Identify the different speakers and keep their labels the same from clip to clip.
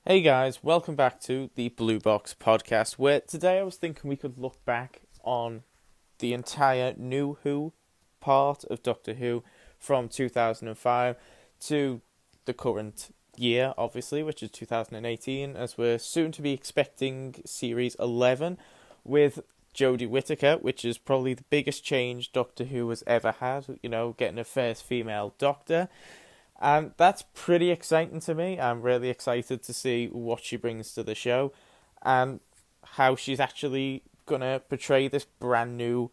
Speaker 1: Hey guys, welcome back to the Blue Box podcast, where today I was thinking we could look back on the entire New Who part of Doctor Who from 2005 to the current year, obviously, which is 2018, as we're soon to be expecting Series 11 with Jodie Whittaker, which is probably the biggest change Doctor Who has ever had, getting a first female Doctor. And that's pretty exciting to me. I'm really excited to see what she brings to the show and how she's actually going to portray this brand new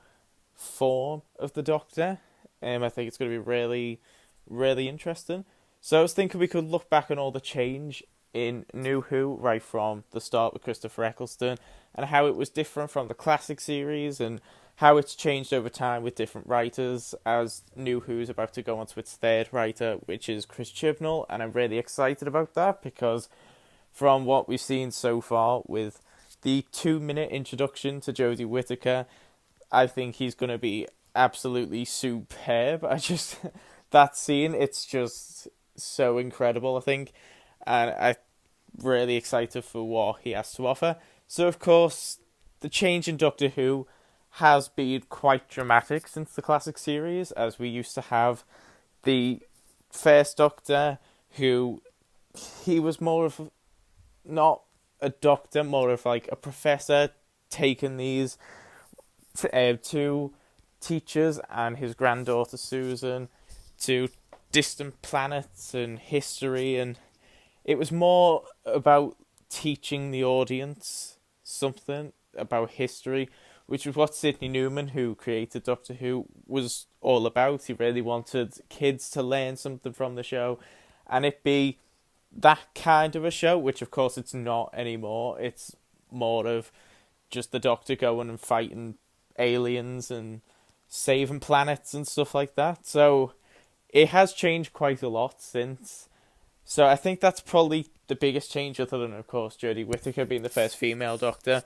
Speaker 1: form of the Doctor. I think it's going to be really, really interesting. So I was thinking we could look back on all the change in New Who right from the start with Christopher Eccleston and how it was different from the classic series and how it's changed over time with different writers as New Who's about to go on to its third writer, which is Chris Chibnall, and I'm really excited about that because from what we've seen so far with the 2-minute introduction to Jodie Whittaker, I think he's going to be absolutely superb. That scene, it's just so incredible, I think, and I'm really excited for what he has to offer. So, of course, the change in Doctor Who has been quite dramatic since the classic series, as we used to have the first Doctor, who he was more of not a doctor, more of like a professor, taking these two teachers and his granddaughter Susan to distant planets and history, and it was more about teaching the audience something about history, which was what Sidney Newman, who created Doctor Who, was all about. He really wanted kids to learn something from the show, and it be that kind of a show, which of course it's not anymore. It's more of just the Doctor going and fighting aliens and saving planets and stuff like that. So it has changed quite a lot since. So I think that's probably the biggest change, other than, of course, Jodie Whittaker being the first female Doctor.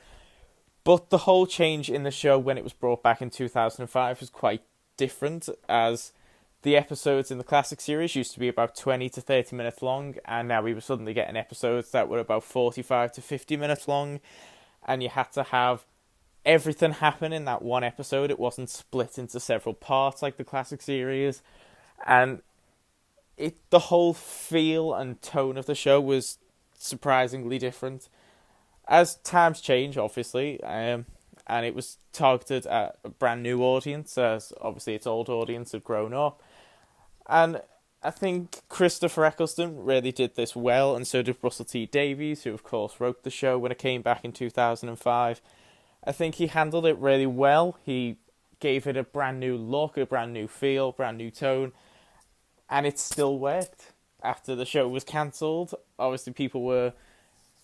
Speaker 1: But the whole change in the show when it was brought back in 2005 was quite different, as the episodes in the classic series used to be about 20 to 30 minutes long, and now we were suddenly getting episodes that were about 45 to 50 minutes long, and you had to have everything happen in that one episode. It wasn't split into several parts like the classic series, and the whole feel and tone of the show was surprisingly different. As times change, obviously, and it was targeted at a brand new audience, as obviously its old audience had grown up. And I think Christopher Eccleston really did this well, and so did Russell T Davies, who of course wrote the show when it came back in 2005. I think he handled it really well. He gave it a brand new look, a brand new feel, brand new tone, and it still worked. After the show was cancelled, obviously people were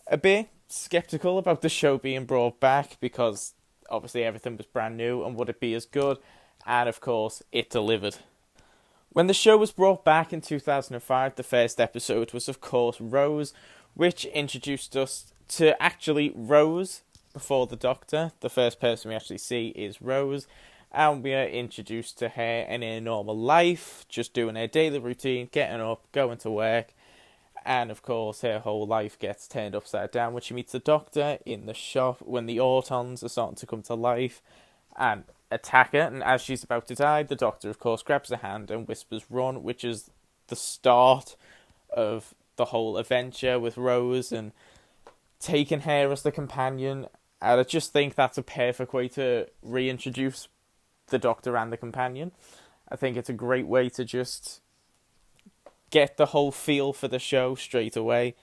Speaker 1: a bit skeptical about the show being brought back because obviously everything was brand new and would it be as good? And of course, it delivered. When the show was brought back in 2005, the first episode was of course Rose, which introduced us to actually Rose before the Doctor. The first person we actually see is Rose, and we are introduced to her in her normal life, just doing her daily routine, getting up, going to work. And of course, her whole life gets turned upside down when she meets the Doctor in the shop when the Autons are starting to come to life and attack her. And as she's about to die, the Doctor, of course, grabs her hand and whispers, "Run," which is the start of the whole adventure with Rose and taking her as the companion. And I just think that's a perfect way to reintroduce the Doctor and the companion. I think it's a great way to just get the whole feel for the show straight away,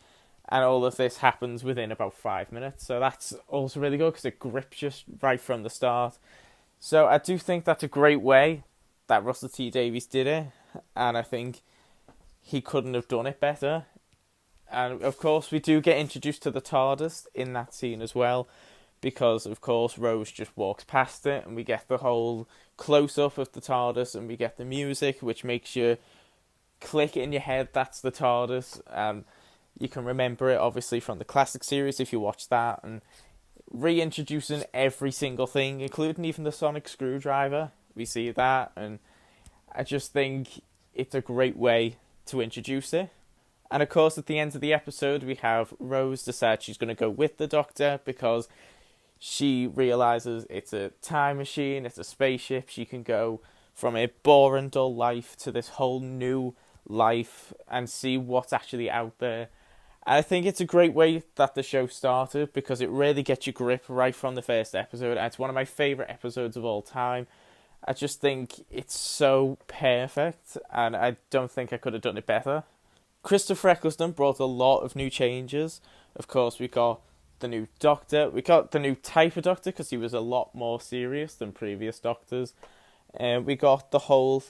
Speaker 1: and all of this happens within about 5 minutes, so that's also really good because it grips you right from the start. So I do think that's a great way that Russell T Davies did it, and I think he couldn't have done it better. And of course we do get introduced to the TARDIS in that scene as well, because of course Rose just walks past it and we get the whole close-up of the TARDIS and we get the music, which makes you click in your head that's the TARDIS, and you can remember it obviously from the classic series if you watch that, and reintroducing every single thing, including even the sonic screwdriver. We see that, and I just think it's a great way to introduce it. And of course, at the end of the episode, we have Rose decide she's going to go with the Doctor because she realizes it's a time machine, it's a spaceship. She can go from a boring, dull life to this whole new life and see what's actually out there. And I think it's a great way that the show started because it really gets your grip right from the first episode. And it's one of my favourite episodes of all time. I just think it's so perfect, and I don't think I could have done it better. Christopher Eccleston brought a lot of new changes. Of course, we got the new Doctor. We got the new type of Doctor because he was a lot more serious than previous Doctors. We got the whole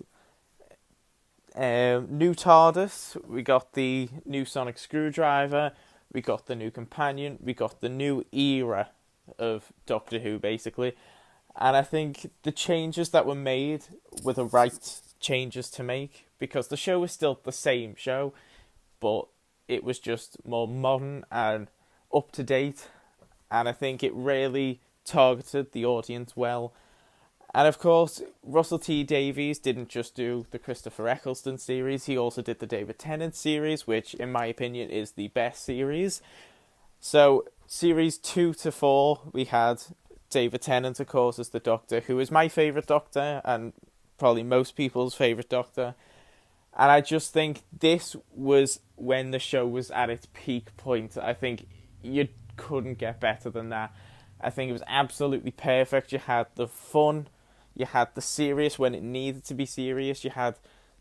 Speaker 1: new TARDIS. We got the new sonic screwdriver. We got the new companion. We got the new era of Doctor Who, basically. And I think the changes that were made were the right changes to make because the show was still the same show, but it was just more modern and up to date. And I think it really targeted the audience well. And of course, Russell T Davies didn't just do the Christopher Eccleston series, he also did the David Tennant series, which in my opinion is the best series. So, series 2 to 4, we had David Tennant, of course, as the Doctor, who is my favourite Doctor, and probably most people's favourite Doctor. And I just think this was when the show was at its peak point. I think you couldn't get better than that. I think it was absolutely perfect. You had the fun, you had the serious when it needed to be serious, you had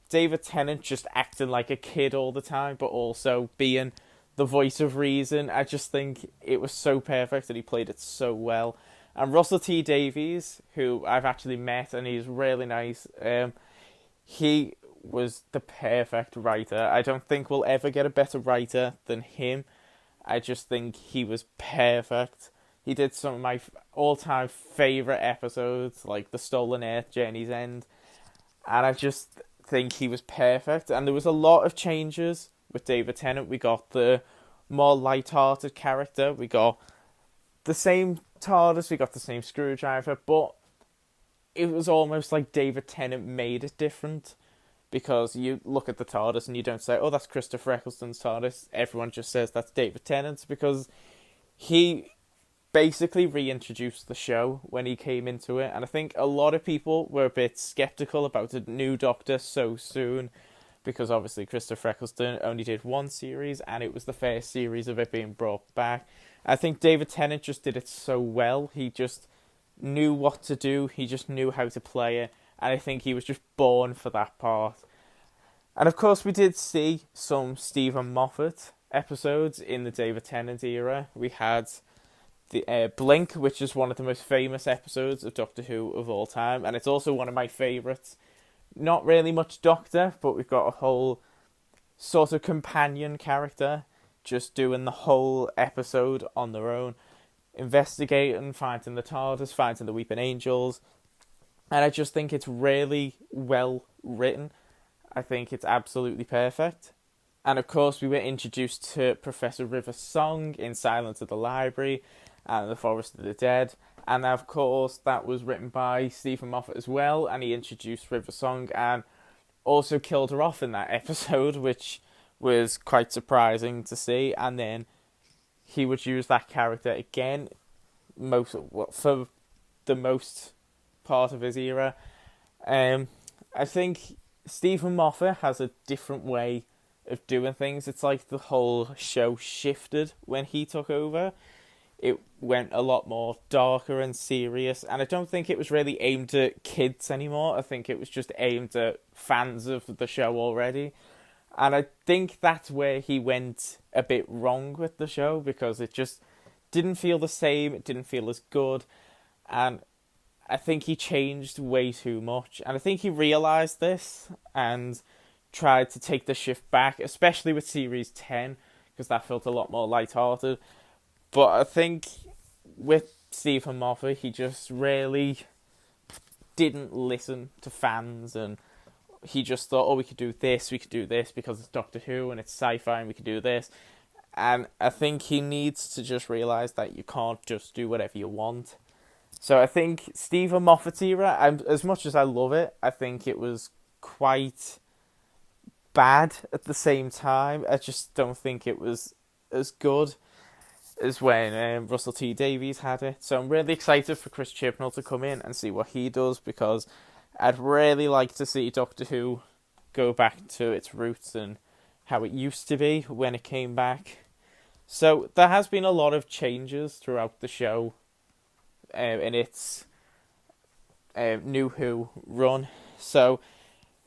Speaker 1: David Tennant just acting like a kid all the time, but also being the voice of reason. I just think it was so perfect and he played it so well. And Russell T Davies, who I've actually met and he's really nice, he was the perfect writer. I don't think we'll ever get a better writer than him. I just think he was perfect. He did some of my all-time favourite episodes, like The Stolen Earth, Journey's End. And I just think he was perfect. And there was a lot of changes with David Tennant. We got the more light-hearted character. We got the same TARDIS. We got the same screwdriver. But it was almost like David Tennant made it different. Because you look at the TARDIS and you don't say, oh, that's Christopher Eccleston's TARDIS. Everyone just says that's David Tennant's because he basically reintroduced the show when he came into it. And I think a lot of people were a bit sceptical about a new Doctor so soon because obviously Christopher Eccleston only did one series and it was the first series of it being brought back. I think David Tennant just did it so well. He just knew what to do. He just knew how to play it. And I think he was just born for that part. And of course we did see some Stephen Moffat episodes in the David Tennant era. We had the Blink, which is one of the most famous episodes of Doctor Who of all time. And it's also one of my favourites. Not really much Doctor, but we've got a whole sort of companion character just doing the whole episode on their own. Investigating, finding the TARDIS, finding the Weeping Angels. And I just think it's really well written. I think it's absolutely perfect. And of course, we were introduced to Professor River Song in Silence of the Library and The Forest of the Dead. And of course, that was written by Stephen Moffat as well. And he introduced River Song and also killed her off in that episode, which was quite surprising to see. And then he would use that character again for the most part of his era. I think Stephen Moffat has a different way of doing things. It's like the whole show shifted when he took over. It went a lot more darker and serious, and I don't think it was really aimed at kids anymore. I think it was just aimed at fans of the show already. And I think that's where he went a bit wrong with the show, because it just didn't feel the same, it didn't feel as good, and I think he changed way too much. And I think he realised this and tried to take the shift back, especially with Series 10, because that felt a lot more lighthearted. But I think with Stephen Moffat, he just really didn't listen to fans, and he just thought, oh, we could do this because it's Doctor Who and it's sci-fi and we could do this. And I think he needs to just realise that you can't just do whatever you want. So I think Stephen Moffat's era, as much as I love it, I think it was quite bad at the same time. I just don't think it was as good as when Russell T Davies had it. So I'm really excited for Chris Chibnall to come in and see what he does, because I'd really like to see Doctor Who go back to its roots and how it used to be when it came back. So there has been a lot of changes throughout the show in its New Who run. So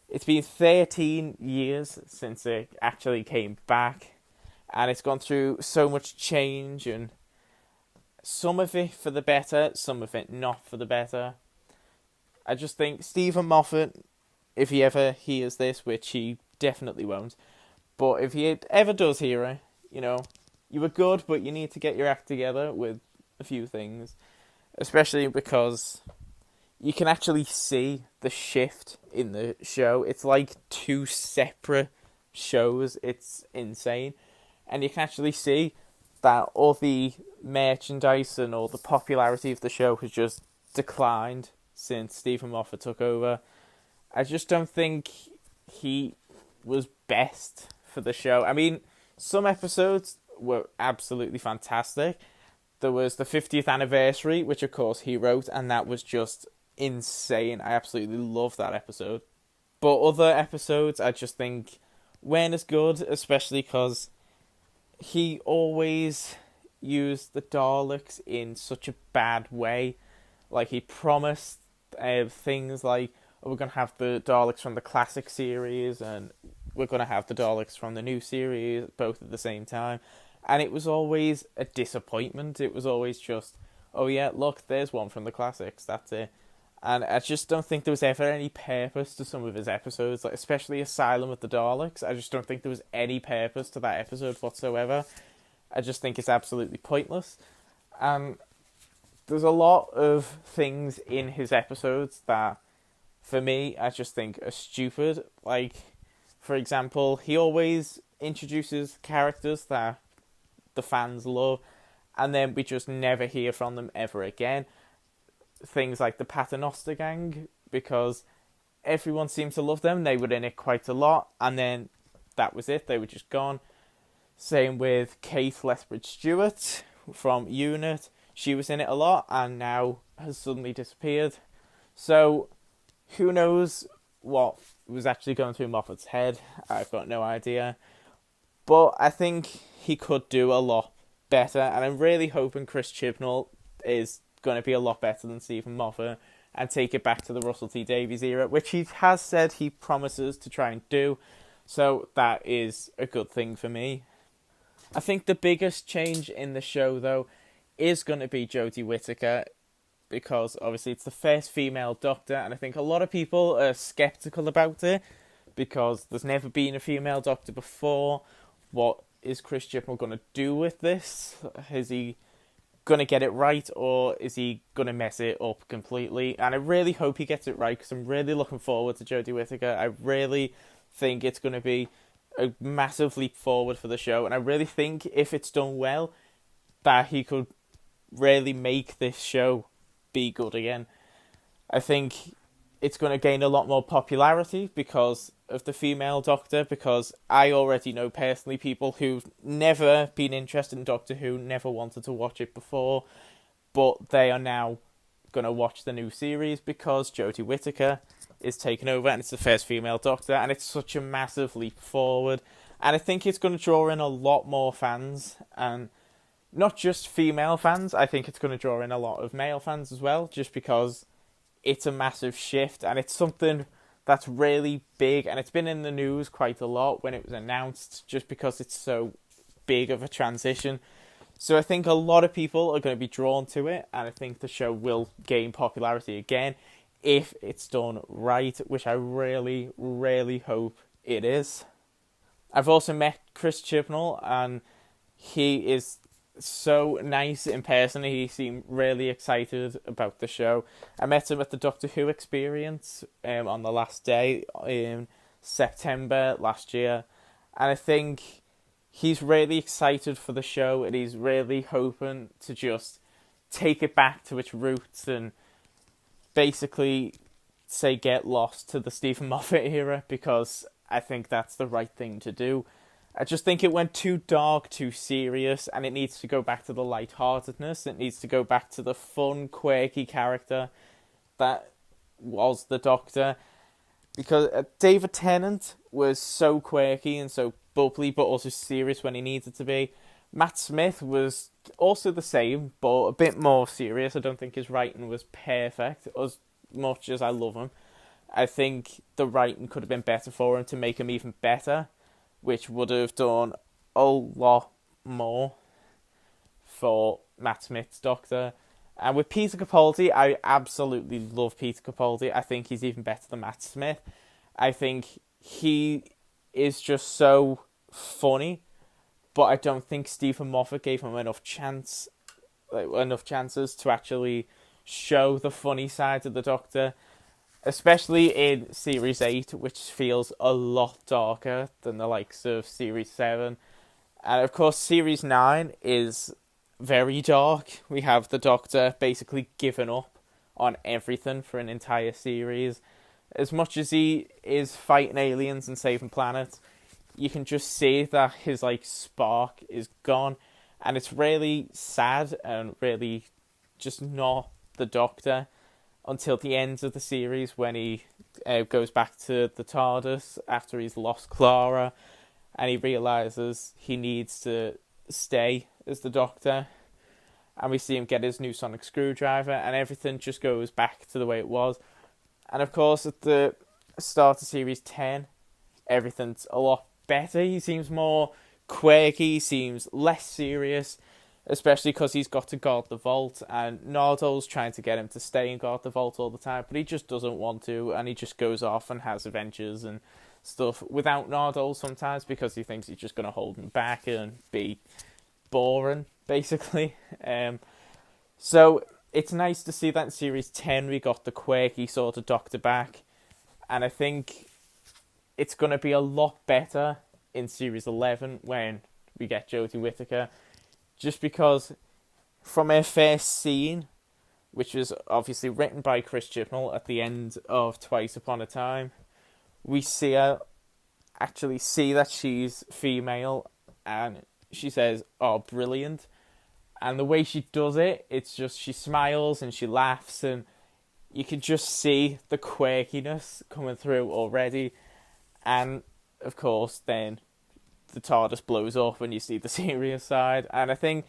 Speaker 1: it's been 13 years since it actually came back, and it's gone through so much change, and some of it for the better, some of it not for the better. I just think Stephen Moffat, if he ever hears this, which he definitely won't, but if he ever does hear it, you were good, but you need to get your act together with a few things, especially because you can actually see the shift in the show. It's like two separate shows. It's insane. And you can actually see that all the merchandise and all the popularity of the show has just declined since Stephen Moffat took over. I just don't think he was best for the show. I mean, some episodes were absolutely fantastic. There was the 50th anniversary, which of course he wrote, and that was just insane. I absolutely love that episode. But other episodes, I just think weren't as good, especially because he always used the Daleks in such a bad way. Like, he promised things like, oh, we're going to have the Daleks from the classic series, and we're going to have the Daleks from the new series, both at the same time. And it was always a disappointment. It was always just, oh yeah, look, there's one from the classics, that's it. And I just don't think there was ever any purpose to some of his episodes, like especially Asylum with the Daleks. I just don't think there was any purpose to that episode whatsoever. I just think it's absolutely pointless. And there's a lot of things in his episodes that, for me, I just think are stupid. Like, for example, he always introduces characters that the fans love, and then we just never hear from them ever again. Things like the Paternoster Gang, because everyone seemed to love them. They were in it quite a lot, and then that was it. They were just gone. Same with Kate Lethbridge Stewart from UNIT. She was in it a lot, and now has suddenly disappeared. So, who knows what was actually going through Moffat's head? I've got no idea. But I think he could do a lot better, and I'm really hoping Chris Chibnall is going to be a lot better than Stephen Moffat and take it back to the Russell T Davies era, which he has said he promises to try and do. So that is a good thing for me. I think the biggest change in the show, though, is going to be Jodie Whittaker, because obviously it's the first female Doctor, and I think a lot of people are sceptical about it because there's never been a female Doctor before. What is Chris Chibnall going to do with this? Is he going to get it right, or is he going to mess it up completely? And I really hope he gets it right, because I'm really looking forward to Jodie Whittaker. I really think it's going to be a massive leap forward for the show, and I really think if it's done well, that he could really make this show be good again. I think it's going to gain a lot more popularity because of the female Doctor, because I already know personally people who've never been interested in Doctor Who, never wanted to watch it before, but they are now going to watch the new series because Jodie Whittaker is taking over, and it's the first female Doctor, and it's such a massive leap forward. And I think it's going to draw in a lot more fans, and not just female fans. I think it's going to draw in a lot of male fans as well, just because it's a massive shift, and it's something that's really big, and it's been in the news quite a lot when it was announced, just because it's so big of a transition. So I think a lot of people are going to be drawn to it, and I think the show will gain popularity again if it's done right, which I really, really hope it is. I've also met Chris Chibnall, and he is so nice in person. He seemed really excited about the show. I met him at the Doctor Who experience on the last day in September last year, and I think he's really excited for the show, and he's really hoping to just take it back to its roots and basically say get lost to the Stephen Moffat era, because I think that's the right thing to do. I just think it went too dark, too serious, and it needs to go back to the lightheartedness. It needs to go back to the fun, quirky character that was the Doctor. Because David Tennant was so quirky and so bubbly, but also serious when he needed to be. Matt Smith was also the same, but a bit more serious. I don't think his writing was perfect, as much as I love him. I think the writing could have been better for him to make him even better, which would have done a lot more for Matt Smith's Doctor. And with Peter Capaldi, I absolutely love Peter Capaldi. I think he's even better than Matt Smith. I think he is just so funny, but I don't think Stephen Moffat gave him enough chances to actually show the funny side of the Doctor, especially in Series 8, which feels a lot darker than the likes of Series 7. And of course, Series 9 is very dark. We have the Doctor basically giving up on everything for an entire series. As much as he is fighting aliens and saving planets, you can just see that his spark is gone, and it's really sad and really just not the Doctor until the end of the series, when he goes back to the TARDIS after he's lost Clara, and he realises he needs to stay as the Doctor, and we see him get his new sonic screwdriver, and everything just goes back to the way it was. And of course, at the start of Series 10, everything's a lot better. He seems more quirky, he seems less serious, especially because he's got to guard the vault, and Nardol's trying to get him to stay and guard the vault all the time, but he just doesn't want to, and he just goes off and has adventures and stuff without Nardole sometimes, because he thinks he's just going to hold him back and be boring, basically. So it's nice to see that in Series 10 we got the quirky sort of Doctor back, and I think it's going to be a lot better in Series 11 when we get Jodie Whittaker, just because from her first scene, which was obviously written by Chris Chibnall at the end of Twice Upon a Time, we see her actually see that she's female, and she says, "Oh, brilliant." And the way she does it, it's just, she smiles and she laughs, and you can just see the quirkiness coming through already. And of course, then the TARDIS blows up and you see the serious side. And I think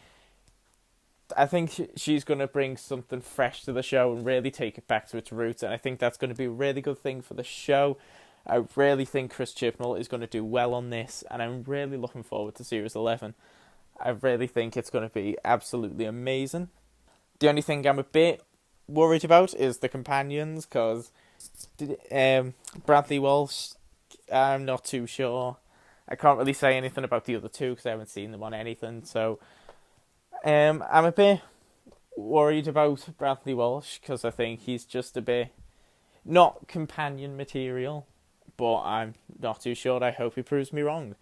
Speaker 1: she's going to bring something fresh to the show and really take it back to its roots. And I think that's going to be a really good thing for the show. I really think Chris Chibnall is going to do well on this, and I'm really looking forward to Series 11. I really think it's going to be absolutely amazing. The only thing I'm a bit worried about is the companions, because Bradley Walsh, I'm not too sure. I can't really say anything about the other two because I haven't seen them on anything. So I'm a bit worried about Bradley Walsh, because I think he's just a bit not companion material, but I'm not too sure. I hope he proves me wrong.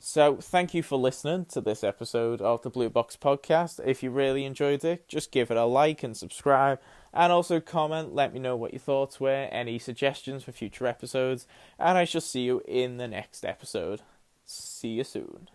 Speaker 1: So thank you for listening to this episode of the Blue Box Podcast. If you really enjoyed it, just give it a like and subscribe, and also comment, let me know what your thoughts were, any suggestions for future episodes, and I shall see you in the next episode. See you soon.